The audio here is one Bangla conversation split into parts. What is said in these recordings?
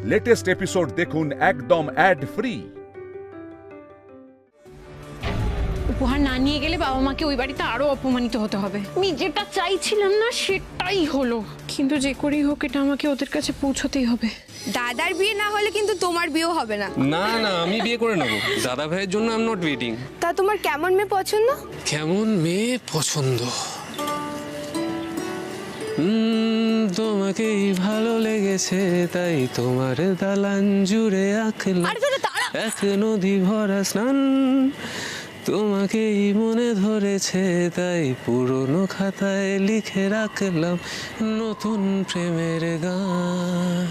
লেটেস্ট এপিসোড দেখুন একদম অ্যাড ফ্রি। উপহার না নিয়ে গেলে বাবা মাকে ওই বাড়িতে আরো অপমানিত হতে হবে। আমি যেটা চাইছিলাম না সেটাই হলো, কিন্তু যে করেই হোক এটা আমাকে ওদের কাছে পৌঁছতেই হবে। দাদার বিয়ে না হলে কিন্তু তোমার বিয়েও হবে না। না না, আমি বিয়ে করে নেবো। দাদা ভাইয়ের জন্য আই এম নট ওয়েটিং। তা তোমার কেমন মেয়ে পছন্দ? কেমন মেয়ে পছন্দ? তোমাকেই ভালো লেগেছে তাই তোমার দালান জুড়ে আঁকলাম এক নদী ভরা স্নান। তোমাকেই মনে ধরেছে তাই পুরনো খাতায় লিখে রাখলাম নতুন প্রেমের গান।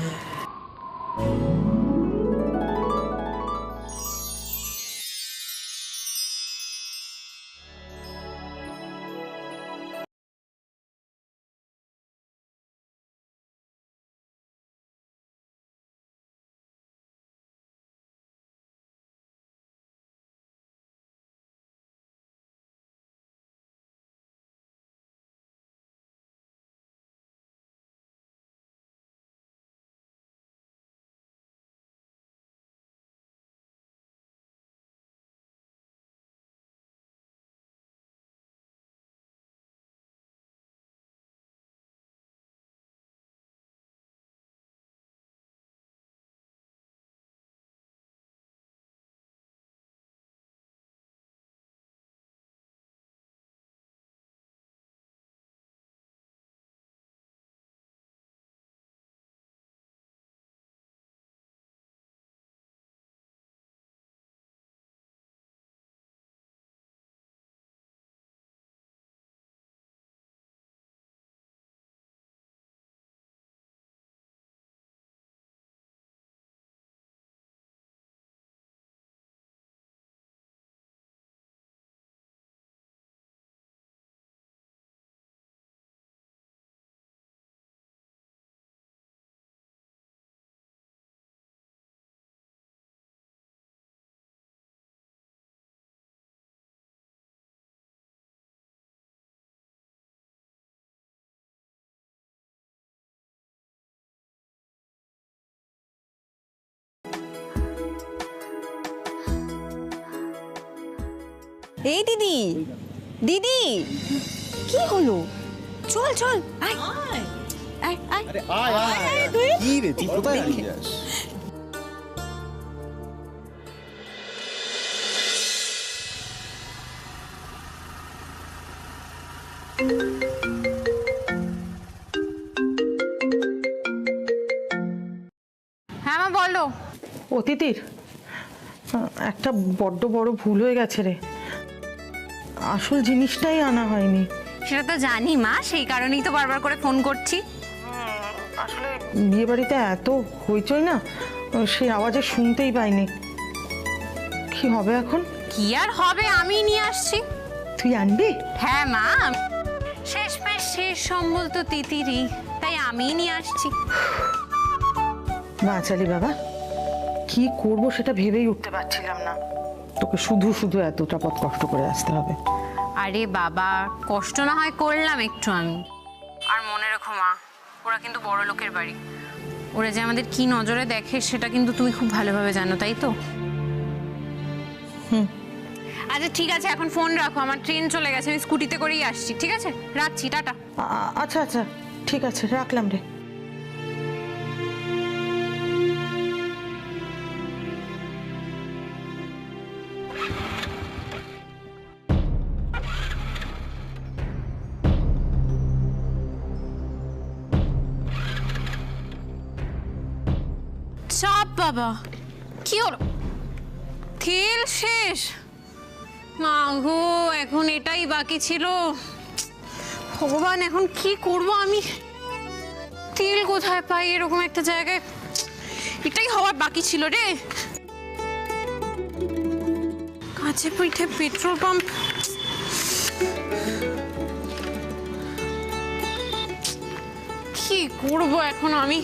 এই দিদি, দিদি কি হলো? চল চল, আয় আয় আয়। আরে আয় আয়। কি রে তুই কোথায় হারিয়ে যাস? হ্যাঁ মা বলো। অতিথির একটা বড্ড বড় ভুল হয়ে গেছে রে, আসল জিনিসটাই আনা হয়নি। সেটা তো জানি মা, সেই কারণেই তো বারবার করে ফোন করছি। আসলে বিয়ে বাড়িতে এত হইচই না, সেই আওয়াজে শুনতেই পাইনি। কি হবে এখন? কি আর হবে, আমি নিয়ে আসছি। তুই আনবি? হ্যাঁ মা, শেষমেশ শেষ সম্বল তো তিতিরই, তাই আমিই নিয়ে আসছি। বাঁচালি বাবা, কি করব সেটা ভেবেই উঠতে পারছিলাম না। তোকে শুধু শুধু এতটা পথ কষ্ট করে আসতে হবে। আরে বাবা, কষ্ট না হয় করলাম একটু আমি। আর মনে রেখো মা, ওরা কিন্তু বড় লোকের বাড়ি, ওরা যে আমাদের কি নজরে দেখে সেটা কিন্তু তুমি খুব ভালোভাবে জানো, তাই তো? আচ্ছা ঠিক আছে, এখন ফোন রাখো, আমার ট্রেন চলে গেছে, আমি স্কুটিতে করেই আসছি। ঠিক আছে, রাখছি, টাটা। আচ্ছা আচ্ছা ঠিক আছে, রাখলাম রে। চাপ বাবা, কি হলো? তেল শেষ? মা গো, এখন এটাই বাকি ছিল। ভগবান, এখন কি করব আমি? তেল কোথায় পাই এরকম একটা জায়গায়? এটাই হওয়ার বাকি ছিল রে। কাছে পিঠে পেট্রোল পাম্প, কি করব এখন আমি?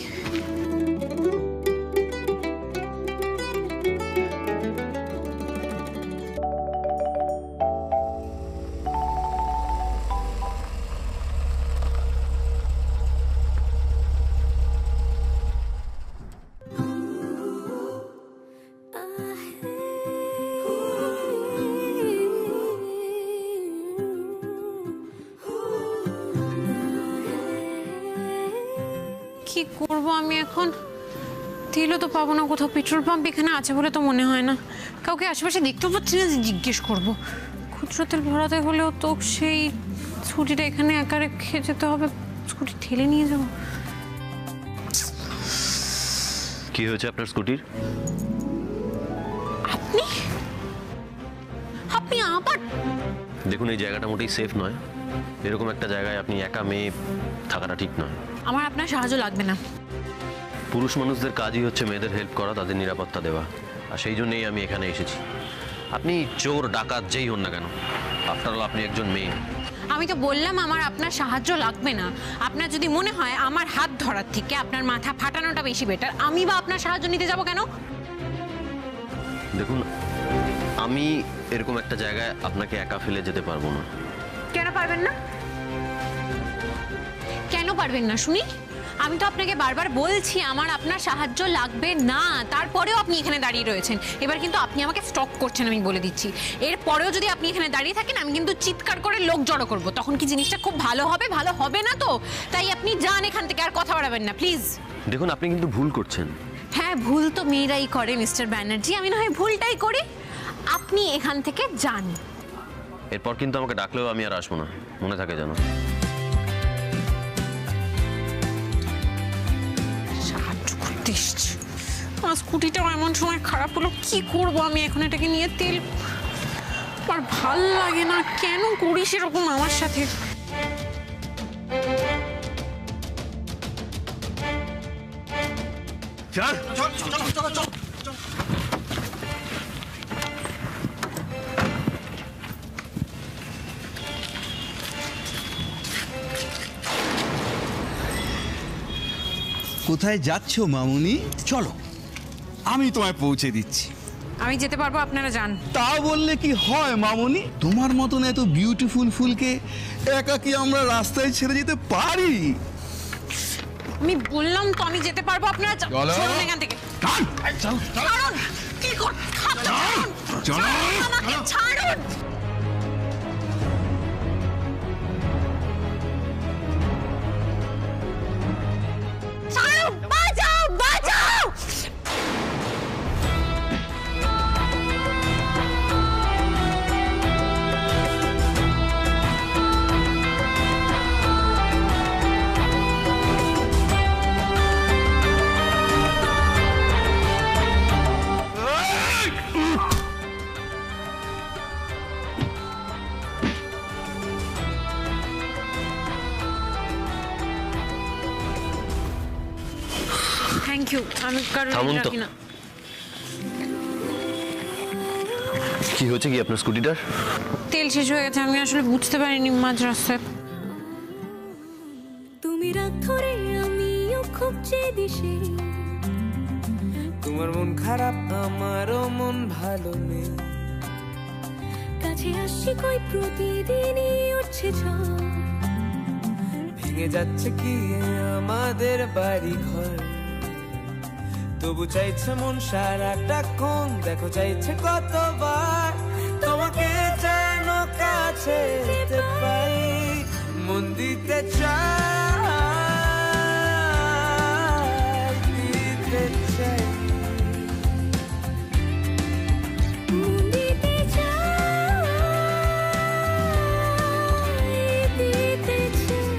করব আমি এখন? তেলও তো পাবো না কোথাও, পেট্রোল পাম্প এখানে আছে বলে তো মনে হয় না। কাউকে আশেপাশে দেখতেও পাচ্ছি না যে জিজ্ঞেস করবো। খুচরো তেল ভরাতে হলেও তো সেই স্কুটিটা এখানে একা রেখে যেতে হবে, স্কুটি ঠেলে নিয়ে যাবো। কি হয়েছে আপনার স্কুটির? আপনি আপনি আবার? দেখুন, এই জায়গাটা মোটেই সেফ নয়। এরকম একটা জায়গায় আপনি একা মেয়ে থাকাটা ঠিক নয়। আমার আপনার সাহায্য লাগবে না। পুরুষ মানুষদের কাজই হচ্ছে মেয়েদের হেল্প করা, তাদের নিরাপত্তা দেওয়া, আর সেই জন্যই আমি এখানে এসেছি। আপনি চোর ডাকাত যেই হন না কেন, আফটার অল আপনি একজন মেয়ে। আমি তো বললাম আমার আপনার সাহায্য লাগবে না। আপনার যদি মনে হয় আমার হাত ধরার থেকে আপনার মাথা ফাটানোটা বেশি বেটার, আমি বা আপনার সাহায্য নিতে যাব কেন? দেখুন, আমি এরকম একটা জায়গায় আপনাকে একা ফেলে যেতে পারবো না। কেন পারবেন না? কেন পারবেন না শুনি? আমি তো আপনাকে বারবার বলছি আমার আপনার সাহায্য লাগবে না, তারপরেও আপনি এখানে দাঁড়িয়ে রয়েছেন। এবার কিন্তু আপনি আমাকে স্টপ করছেন, আমি বলে দিচ্ছি। এরপরেও যদি আপনি এখানে দাঁড়িয়ে থাকেন আমি কিন্তু চিৎকার করে লোক জড়ো করবো। তখন কি জিনিসটা খুব ভালো হবে? ভালো হবে না তো। তাই আপনি যান এখান থেকে, আর কথা বাড়াবেন না প্লিজ। দেখুন, আপনি কিন্তু ভুল করছেন। হ্যাঁ, ভুল তো মেয়েরাই করে মিস্টার ব্যানার্জি, আমি না হয় ভুলটাই করি। আপনি এখান থেকে যান। এরপর কিন্তু আমাকে ডাকলেও আমি আর আসবো না, মনে থাকে যেন। সাহায্য করতে এসছি। আমার স্কুটিটাও এমন সময় খারাপ হলো, কি করবো আমি এখন এটাকে নিয়ে? তেল আর ভাল লাগে না। কেন করিস এরকম আমার সাথে? কোথায় যাচ্ছো মামুনি? চলো, আমি তোমায় পৌঁছে দিচ্ছি। আমি যেতে পারবো, আপনারা যান। তা বললে কি হয় মামুনি? তোমার মতন এত বিউটিফুল ফুলকে একা কি আমরা রাস্তায় ছেড়ে যেতে পারি? আমি বললাম তো আমি যেতে পারবো, আপনারা চলো। চলুন এখান থেকে। ছাড়ুন। কি ছাড়ুন। চলো। আমাকে ছাড়ুন। ছাড়ুন, বাঁচাও, বাঁচাও। Thank you. আমি কারণ থামুন তো। রাখি না। কি হচ্ছে কি আপনার স্কুটিটার? তেল শেষ হয়ে গেছে, আমি আসলে বুঝতে পারিনি মাঝ রাস্তায়। তুমি রাত ধরে আমিও খুব চেয়েছি, তোমার মন খারাপ আমারও মন ভালো নেই, কাছে আসছি কই প্রতিদিনই উঠছে ঝড়, ভেঙে যাচ্ছে কি আমাদের বাড়ি ঘর, তবু চাইছে মন সারাটাক্ষণ, দেখো চাইছে কতবার তোমাকে যেন কাছে যেতে পাই, মন দিতে চাই, দিতে চাই, মন দিতে চাই, দিতে চাই,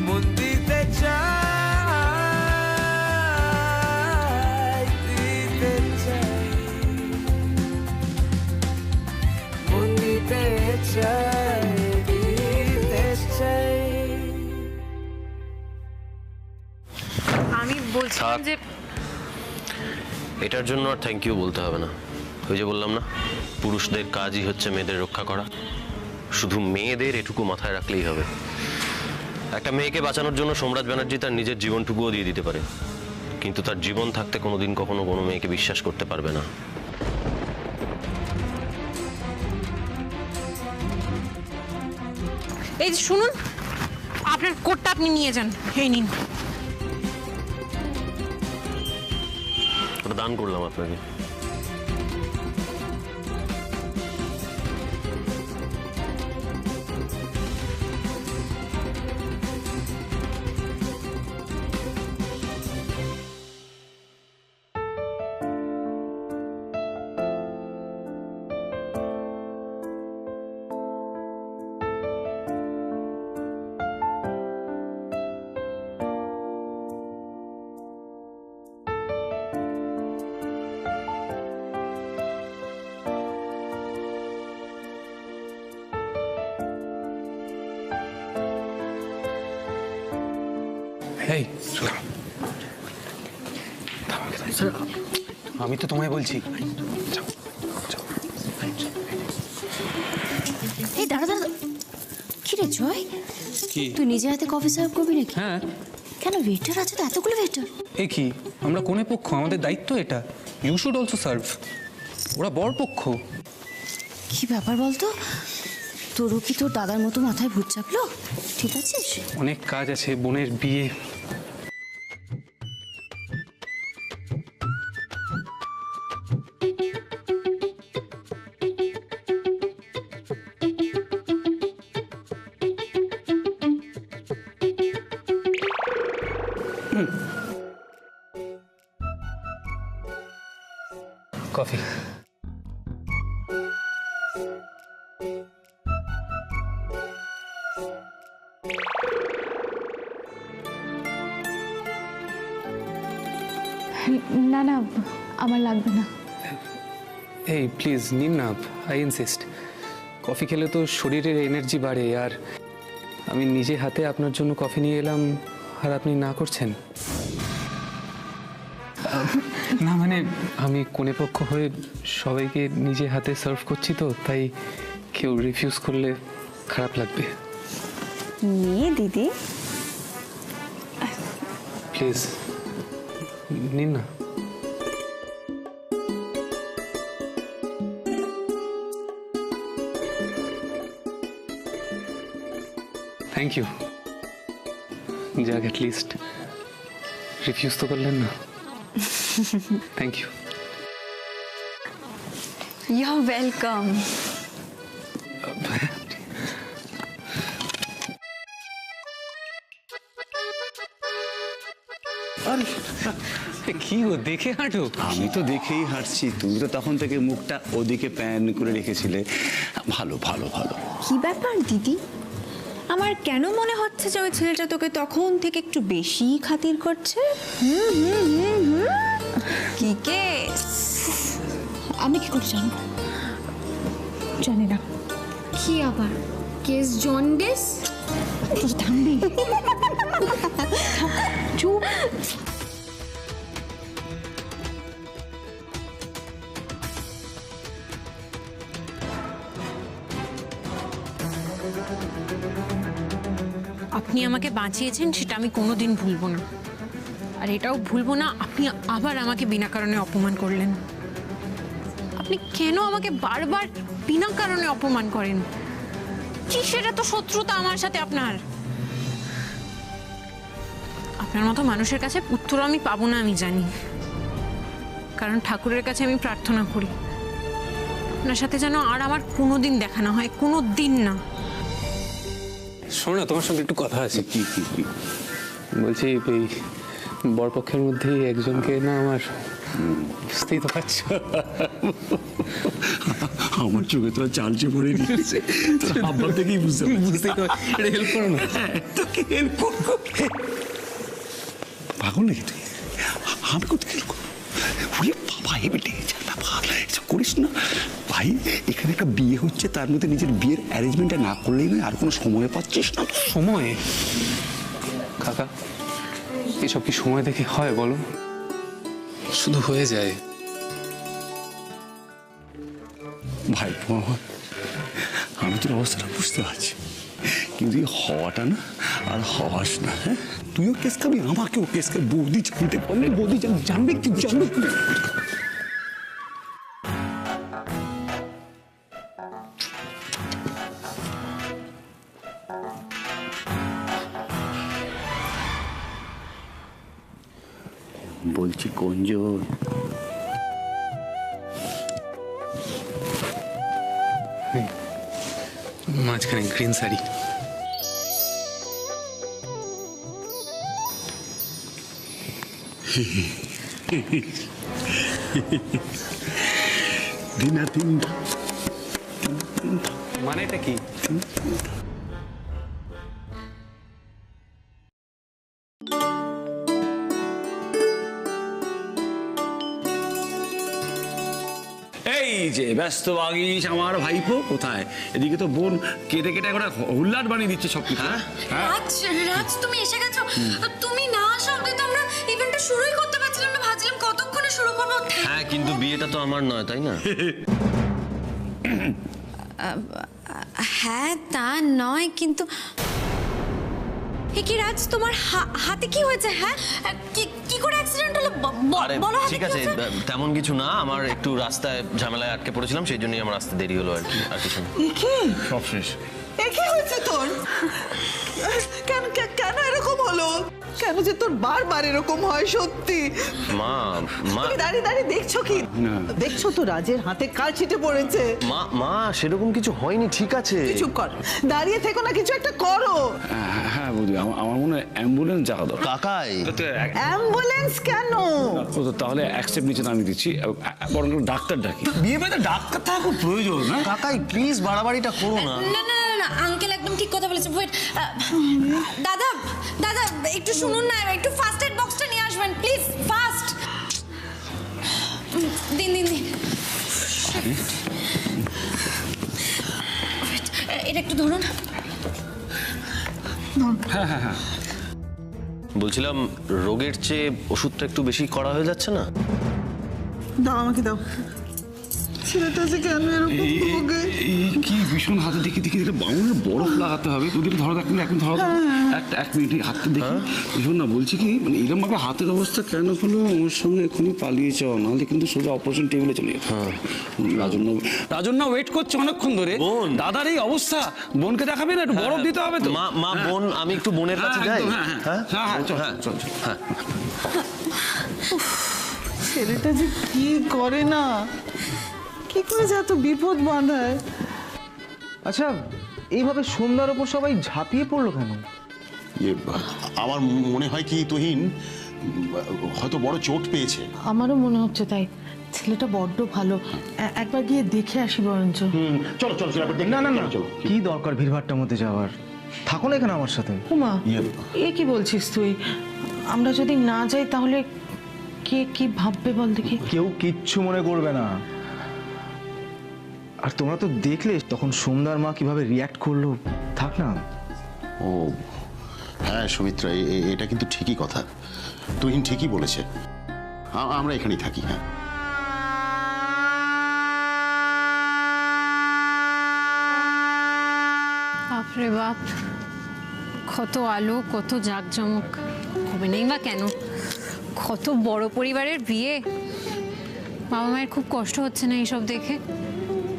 মন দিতে চাই। আমি বলছিলাম যে এটার জন্য আর থ্যাংক ইউ বলতে হবে না। ওই যে বললাম না, পুরুষদের কাজই হচ্ছে মেয়েদের রক্ষা করা। শুধু মেয়েদের এটুকু মাথায় রাখলেই হবে। একটা মেয়েকে বাঁচানোর জন্য সোমরাজ ব্যানার্জি তার নিজের জীবনটুকুও দিয়ে দিতে পারে, কিন্তু তার জীবন থাকতে কোনোদিন কখনো কোনো মেয়েকে বিশ্বাস করতে পারবে না। এই যে শুনুন, আপনার কোটটা আপনি নিয়ে যান, এই নিন। ওটা দান করলাম আপনাকে। এই আমি তো তোমায় বলছি। এই দাঁড়া দাঁড়া, কি রে জয়, কি? তুই নিজে হাতে কফি সার্ভ করবি নাকি? হ্যাঁ। কেন, ওয়েটার আছে তো, এতগুলো ওয়েটার। এই কি, আমরা কোনে পক্ষ? আমাদের দায়িত্ব এটা। You should also serve. ওরা বর পক্ষ। কি ব্যাপার বলতো, তোরও কি তোর দাদার মতো মাথায় ভূত চাপলো? ঠিক আছিস? অনেক কাজ আছে, বোনের বিয়ে। কফি। না না, আমার লাগবে না। এই প্লিজ নিন না, আই ইনসিস্ট। কফি খেলে তো শরীরের এনার্জি বাড়ে, আর আমি নিজে হাতে আপনার জন্য কফি নিয়ে এলাম আর আপনি না করছেন। না মানে আমি কোনে পক্ষ হয়ে সবাইকে নিজে হাতে সার্ভ করছি তো, তাই কেউ রিফিউজ করলে খারাপ লাগবে। নিয়ে দিদি, প্লিজ নিন না। Thank you. যাক, অ্যাটলিস্ট রিফিউজ তো করলেন না। Thank you. You are welcome. কি গো, দেখে হাঁটো? আমি তো দেখেই হাঁটছি, তুমি তো তখন থেকে মুখটা ওদিকে প্যান করে রেখেছিলে। ভালো ভালো ভালো। কি ব্যাপার দিদি, আমার কেন মনে হচ্ছে যে ওই ছেলেটা তোকে তখন থেকে একটু বেশি খাতির করছে? কি কেস? আমি কি করে জানবো? জানি না। কি আবার কেস জন্ডিস? থামবি? চুপ। আপনি আমাকে বাঁচিয়েছেন, সেটা আমি কোনোদিন ভুলবো না। আর এটাও ভুলবো না আপনি আবার আমাকে বিনা কারণে অপমান করলেন। আপনি কেন আমাকে বারবার বিনা কারণে অপমান করেন? কি সেটা তো শত্রুতা আমার সাথে আপনার। আপনার মতো মানুষের কাছে উত্তর আমি পাবো না, আমি জানি। কারণ ঠাকুরের কাছে আমি প্রার্থনা করি আপনার সাথে যেন আর আমার কোনোদিন দেখা না হয়, কোনো দিন না। শোনো না, তোমার সঙ্গে একটু কথা আছে। কি কি কি? বলছি এই বরপক্ষের মধ্যে একজনকে না আমার, বুঝতেই তো পারছো। আমার চোখে তো চালচে পড়ে নিয়েছে, আব্বার থেকেই বুঝতেই তো, এটা হেল্প করো না। তোকে হেল্প করবো? পাগল নাকি তুই? আমি কোথায় হেল্প করবো? ওরে বাবা, এ বেটে এসব করিস না ভাই। এখানে একটা বিয়ে হচ্ছে, তার মধ্যে নিজের বিয়ের অ্যারেঞ্জমেন্টটা না করলেই নয়। আর কোনো সময় পাচ্ছিস না? সময়? কাকা, এসব কি সময় দেখে হয় বলো? শুধু হয়ে যায়। ভাই আমি তোর অবস্থাটা বুঝতে পারছি, কিন্তু এই হওয়াটা না আর হওয়াস না। হ্যাঁ, তুইও কেস খাবি, আমাকেও কেস খাবি। বৌদি জানতে পারলে, বৌদি জানবে কি? জানবে কি? বলছি কোনজন? মাঝখানে গ্রিন শাড়ি। দিনা তিনটা। মানেটা কি? এই যে ব্যস্ত বাগিস আমার ভাইপো কোথায়? এদিকে তো বোন কেটে কেটে করে হুল্লাট বানিয়ে দিচ্ছে সব কিছু। রাজ রাজ তুমি এসে গেছো। তুমি না আসা অব্দি তো আমরা ইভেন্টটা শুরুই করতে পারছিলাম না। ভাবছিলাম কতক্ষণে শুরু করবো। হ্যাঁ, কিন্তু বিয়েটা তো আমার নয়, তাই না? হ্যাঁ তা নয়, কিন্তু কি রাজ তোমার হাতে কি হয়েছে? হ্যাঁ কি করে অ্যাক্সিডেন্ট হলো আরে বলো। ঠিক আছে, তেমন কিছু না, আমার একটু রাস্তায় ঝামেলায় আটকে পড়েছিলাম, সেই জন্যই আমার আসতে দেরি হলো আর কি, আর কিছু না। সব শেষ। কি হয়েছে তোর? কেন কেন এরকম হলো? কেন যে তোর বারবার এরকম হয় সত্যি? মা তুমি দাঁড়িয়ে দাঁড়িয়ে দেখছো কি? দেখছো তো রাজের হাতে কাল ছিটে পড়েছে। মা সেরকম কিছু হয়নি, ঠিক আছে। চুপ কর, দাঁড়িয়ে থেকো না, কিছু একটা করো। হ্যাঁ বৌদি, আমার মনে হয় অ্যাম্বুলেন্স যাওয়া দরকার। কাকাই অ্যাম্বুলেন্স কেন? তাহলে অ্যাকসেপ্ট নিচে নামিয়ে দিচ্ছি, বরং ডাক্তার ডাকি। বিয়ে বাড়িতে ডাক্তার থাকা খুব প্রয়োজন না? কাকাই প্লিজ বাড়াবাড়িটা করো না। না আঙ্কেল একদম ঠিক কথা বলেছে। ওয়েট, দাদা একটু শুনুন না, একটু ফার্স্ট এড বক্সটা নিয়ে আসবেন প্লিজ, ফাস্ট। দিন এটা একটু ধরুন। হ্যাঁ। বলছিলাম, রোগের চেয়ে ওষুধটা একটু বেশি করা হয়ে যাচ্ছে না? দাও আমাকে দাও। ছেলেটা যে কেন এরকম ভোগে? কি ভীষণ হাতে দেখি বাউনের বরফ লাগাতে হবে। ওদিকে ধরো, এখন ধরো এক মিনিট হাতটা দেখি। ভীষণ না, বলছি কি মানে এরকম ভাবে হাতের অবস্থা কেন হলো? আমার সঙ্গে এখনই পালিয়ে যাও, নাহলে কিন্তু সোজা অপারেশন টেবিলে চলে যেত। রাজন্না ওয়েট করছে অনেকক্ষণ ধরে। দাদার এই অবস্থা, বোনকে দেখাবে না? একটু বরফ দিতে হবে তো। মা বোন, আমি একটু বোনের কাছে যাই। চল। ছেলেটা যে কি করে না, কি করে যে এত বিপদ বাঁধায়। আচ্ছা, এইভাবে সন্ধ্যার ওপর সবাই ঝাঁপিয়ে পড়লো কেন? আমার মনে হয় কি তুহিন হয়তো বড় চোট পেয়েছে। আমারও মনে হচ্ছে তাই। ছেলেটা বড্ড ভালো, একবার গিয়ে দেখে আসি বরঞ্চ। চলো না চলো। কি দরকার ভিড়ভাট্টার মধ্যে যাওয়ার? থাকো না এখানে আমার সাথে। উমা, এ কি বলছিস তুই? আমরা যদি না যাই তাহলে কে কি ভাববে বল দেখি? কেউ কিচ্ছু মনে করবে না। আর তোমরা তো দেখলে তখন সোমদার মা কিভাবে রিয়াক্ট করলো। থাক না। ও হ্যাঁ সুমিত্রা, এটা কিন্তু ঠিকই কথা, তুহিন ঠিকই বলেছে। আমরা এখানেই থাকি। হ্যাঁ বাপরে বাপ, কত আলো, কত জাঁকজমক, হবে নেই বা কেন? কত বড় পরিবারের বিয়ে। বাবা মায়ের খুব কষ্ট হচ্ছে না এইসব দেখে?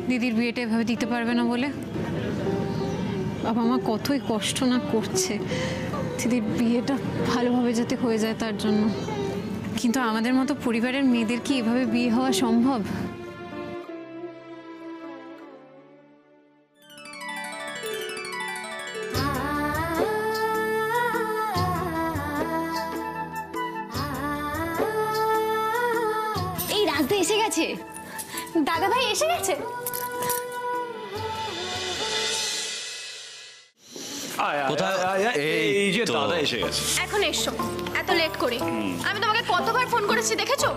দিদির বিয়েটা এভাবে দিতে পারবে না বলে বাবা মা কতই কষ্ট না করছে দিদির বিয়েটা ভালোভাবে যাতে হয়ে যায় তার জন্য। কিন্তু আমাদের মতো পরিবারের মেয়েদের কি এভাবে বিয়ে হওয়া সম্ভব? এই রাজদা এসে গেছে, দাদা ভাই এসে গেছে। এই যে দাদা এসে গেছে। এখন এসো, এত লেট করে? আমি তোমাকে কতবার ফোন করেছি, দেখেছো?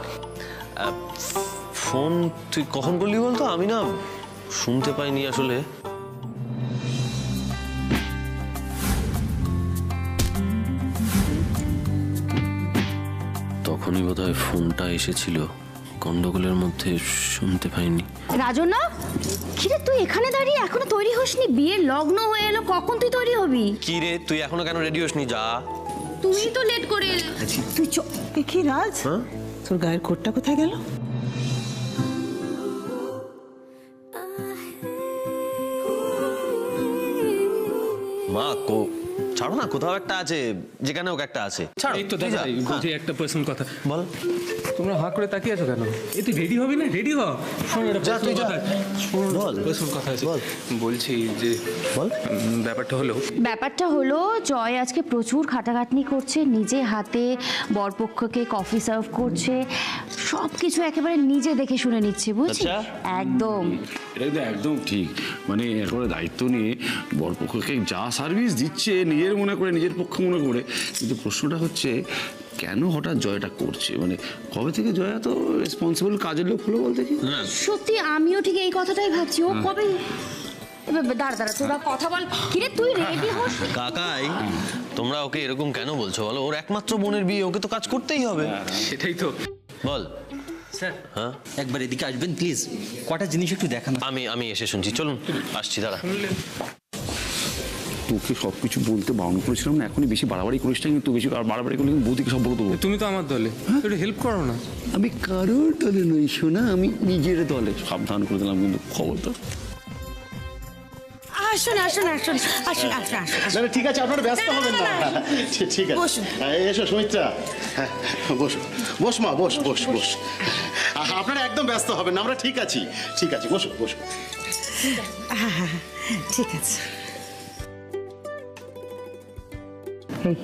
ফোন তুই কখন করলি বলতো? আমি না শুনতে পাইনি আসলে। তখনই বোধহয় ফোনটা এসেছিল, গন্ডগোলের মধ্যে শুনতে পাইনি। রাজনা, কিরে তুই এখানে দাঁড়িয়ে এখনো তৈরি হসনি? বিয়ের লগ্ন হয়ে এলো, কখন তুই তৈরি হবি? কি রে, তুই এখনো কেন রেডি হসনি? যা, তুমি তো লেট করে এলে। তুই কি রাজ, তোর গায়ের কোটটা কোথায় গেল? মা ছাড়ো না, কোথাও একটা আছে, যেখানে হোক একটা আছে। ছাড়ো। এই তো দাদা, বলছি একটা পার্সোনাল কথা। বল। তোমরা হাঁ করে তাকিয়ে আছো কেন? এই তুই রেডি হবি না? রেডি হ। শোন, এটা পার্সোনাল কথা আছে। বলছি যে ব্যাপারটা হলো জয় আজকে প্রচুর খাটাখাটনি করছে, নিজে হাতে বরপক্ষকে কফি সার্ভ করছে, সবকিছু একেবারে নিজে দেখে শুনে নিচ্ছে, বুঝছিস? একদম, এটা একদম ঠিক। মানে একেবারে দায়িত্ব নিয়ে বরপক্ষকে যা সার্ভিস দিচ্ছে নিজের মনে করে, নিজের পক্ষ মনে করে। কিন্তু প্রশ্নটা হচ্ছে কেন হঠাৎ জয়টা করছে? মানে কবে থেকে জয়া তো রেসপন্সিবল কাজের লোক হলো বলতে কি? সত্যি আমিও ঠিক এই কথাটাই ভাবছি। ও কবে দাঁড়া দাঁড়া তোরা কথা বল। কিরে তুই রেডি হস? কাকাই তোমরা ওকে এরকম কেন বলছো বলো? ওর একমাত্র বোনের বিয়ে, ওকে তো কাজ করতেই হবে। সেটাই তো। বল স্যার হ্যাঁ, একবার এদিকে আসবেন প্লিজ, কটা জিনিস একটু দেখান। আমি এসে শুনছি, চলুন আসছি দাদা। তোকে সবকিছু বলতে বারণ করেছিলাম না, এখনই বেশি বাড়াবাড়ি করিস না, কিন্তু বেশি আর বাড়াবাড়ি করলে কিন্তু বৌদিকে সব বলে দেবো। তুমি তো আমার দলে, একটু হেল্প করো না। আমি কারোর দলে নই শোনা, আমি নিজের দলে। সাবধান করে দিলাম কিন্তু, খবরদার। আসুন আসুন আসুন আসুন আসুন আসুন। ঠিক আছে, আপনারা ব্যস্ত হবেন না। ঠিক আছে, এসো সুমিত্রা, বসো। বস মা, বস বস বস। আপনারা একদম ব্যস্ত হবেন না, আমরা ঠিক আছি। ঠিক আছে, বসো বসো। ঠিক আছে। এই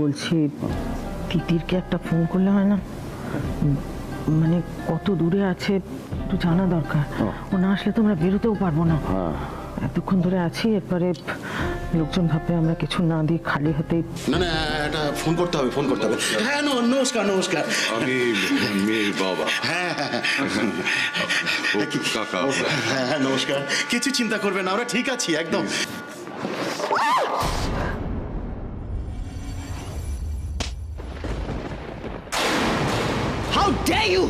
বলছি, তিতিরকে একটা ফোন করলে হয় না? মানে কত দূরে আছে একটু জানা দরকার। ও না আসলে তো আমরা বেরোতেও পারবো না। এতক্ষণ ধরে আছি, এরপরে লোকজন ভাববে আমরা কিছু না দিয়ে খালি হাতে। না না, এটা ফোন করতে হবে, ফোন করতে হবে। হ্যাঁ, নমস্কার নমস্কার। আমি মেয়ের বাবা। হ্যাঁ কাকা। হ্যাঁ নমস্কার, কিছু চিন্তা করবেন না, আমরা ঠিক আছি একদম। How dare you!